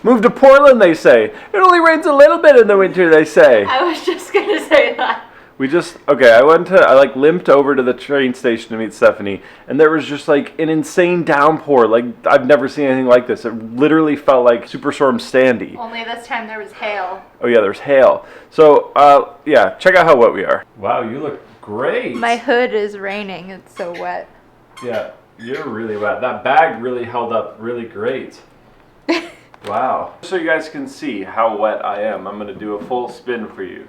Move to Portland, they say. It only rains a little bit in the winter, they say. I was just gonna say that. I like limped over to the train station to meet Stephanie, and there was just like an insane downpour. Like, I've never seen anything like this. It literally felt like Superstorm Sandy. Only this time there was hail. Oh yeah, there's hail. So, yeah, check out how wet we are. Wow, you look great. My hood is raining. It's so wet. Yeah, you're really wet. That bag really held up really great. Wow. So you guys can see how wet I am, I'm going to do a full spin for you.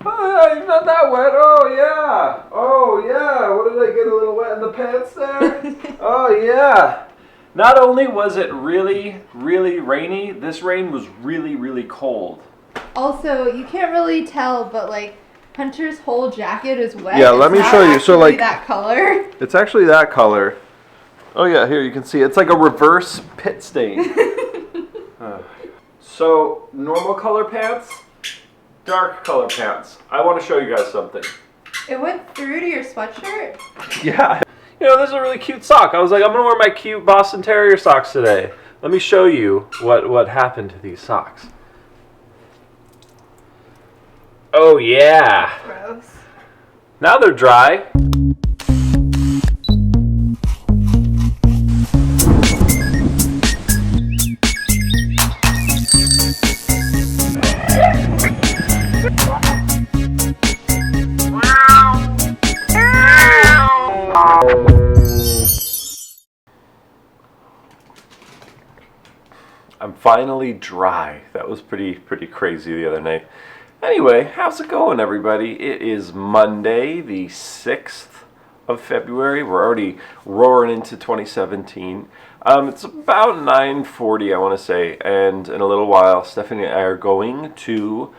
Oh, yeah, not that wet. Oh, yeah. Oh, yeah. What, did I get a little wet in the pants there? Oh, yeah. Not only was it really, really rainy, this rain was really, really cold. Also, you can't really tell, but like Hunter's whole jacket is wet. Yeah, let me show you. So like that color. It's actually that color. Oh yeah, here you can see. It's like a reverse pit stain. So normal color pants, dark color pants. I want to show you guys something. It went through to your sweatshirt? Yeah. You know, this is a really cute sock. I was like, I'm going to wear my cute Boston Terrier socks today. Let me show you what happened to these socks. Oh, yeah. Gross. Now they're dry. I'm finally dry. That was pretty crazy the other night. Anyway, how's it going, everybody? It is Monday, the 6th of February. We're already roaring into 2017. It's about 9:40, I want to say, and in a little while, Stephanie and I are going to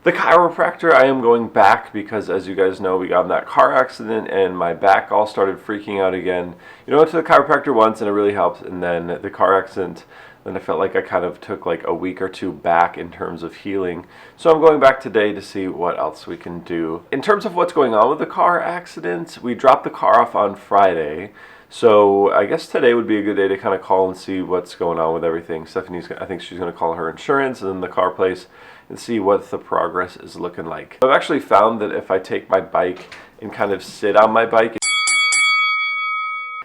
the chiropractor. I am going back because, as you guys know, we got in that car accident and my back all started freaking out again. You know, I went to the chiropractor once and it really helped, and then the car accident, then I felt like I kind of took like a week or two back in terms of healing. So I'm going back today to see what else we can do. In terms of what's going on with the car accident, we dropped the car off on Friday. So I guess today would be a good day to kind of call and see what's going on with everything. I think she's going to call her insurance and then the car place and see what the progress is looking like. I've actually found that if I take my bike and kind of sit on my bike, it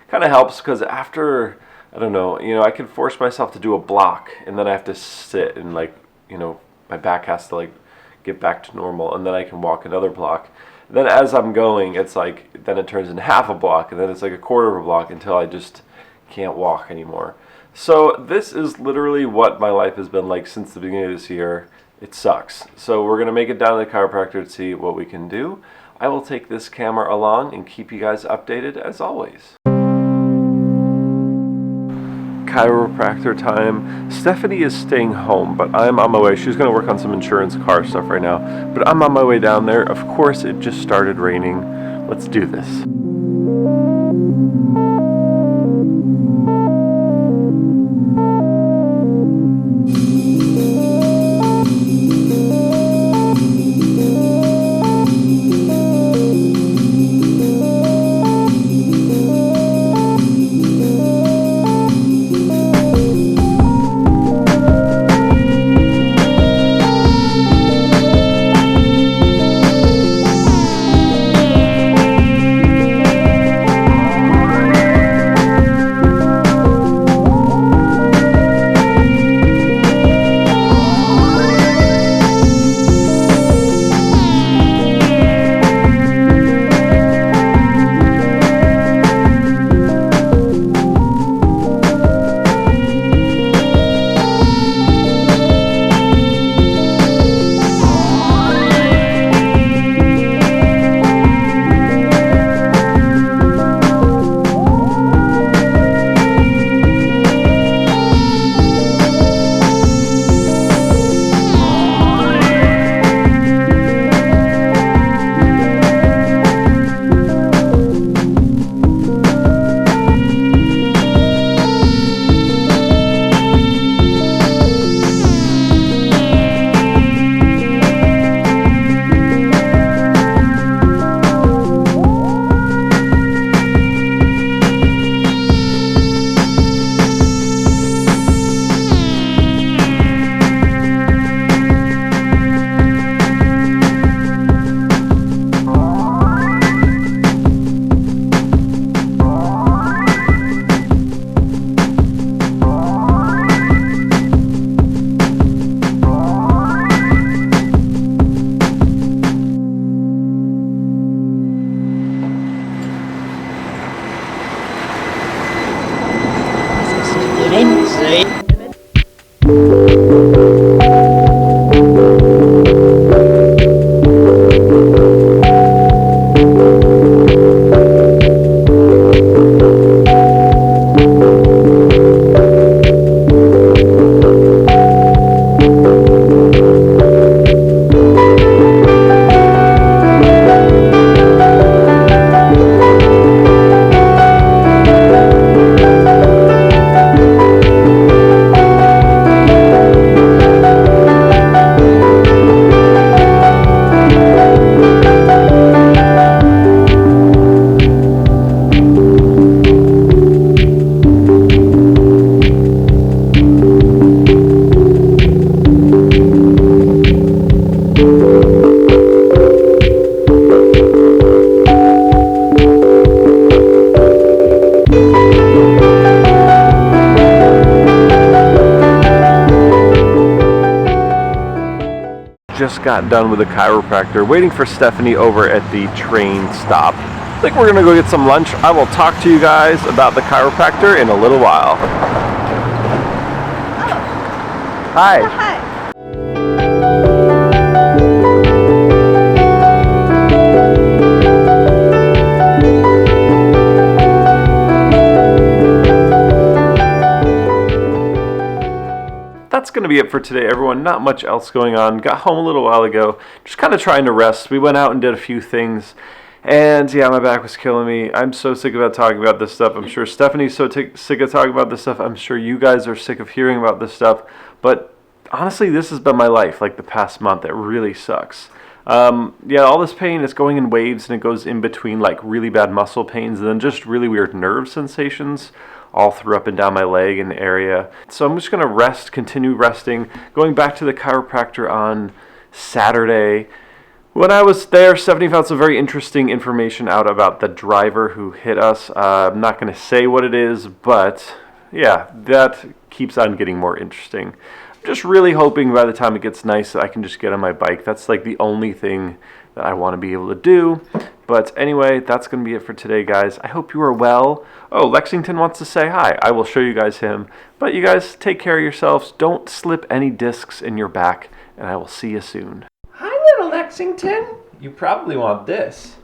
kind of helps, because after, I don't know, you know, I can force myself to do a block and then I have to sit and, like, you know, my back has to like get back to normal, and then I can walk another block. And then as I'm going, it's like, then it turns into half a block, and then it's like a quarter of a block until I just can't walk anymore. So this is literally what my life has been like since the beginning of this year. It sucks. So we're going to make it down to the chiropractor to see what we can do. I will take this camera along and keep you guys updated as always. Chiropractor time. Stephanie is staying home, but I'm on my way. She's going to work on some insurance car stuff right now, but I'm on my way down there. Of course, it just started raining. Let's do this. just got done with the chiropractor, waiting for Stephanie over at the train stop. I think we're gonna go get some lunch. I will talk to you guys about the chiropractor in a little while. Oh. Hi. Hi. That's going to be it for today, everyone. Not much else going on. Got home a little while ago. Just kind of trying to rest. We went out and did a few things. And yeah, my back was killing me. I'm so sick about talking about this stuff. I'm sure Stephanie's so sick of talking about this stuff. I'm sure you guys are sick of hearing about this stuff. But honestly, this has been my life like the past month. It really sucks. Yeah, all this pain is going in waves, and it goes in between like really bad muscle pains and then just really weird nerve sensations all through up and down my leg and area. So I'm just going to rest, continue resting. Going back to the chiropractor on Saturday. When I was there, Stephanie found some very interesting information out about the driver who hit us. I'm not going to say what it is, but yeah, that keeps on getting more interesting. I'm just really hoping by the time it gets nice that I can just get on my bike. That's like the only thing that I want to be able to do. But anyway, that's going to be it for today, guys. I hope you are well. Oh, Lexington wants to say hi. I will show you guys him. But you guys, take care of yourselves. Don't slip any discs in your back, and I will see you soon. Hi, little Lexington. You probably want this.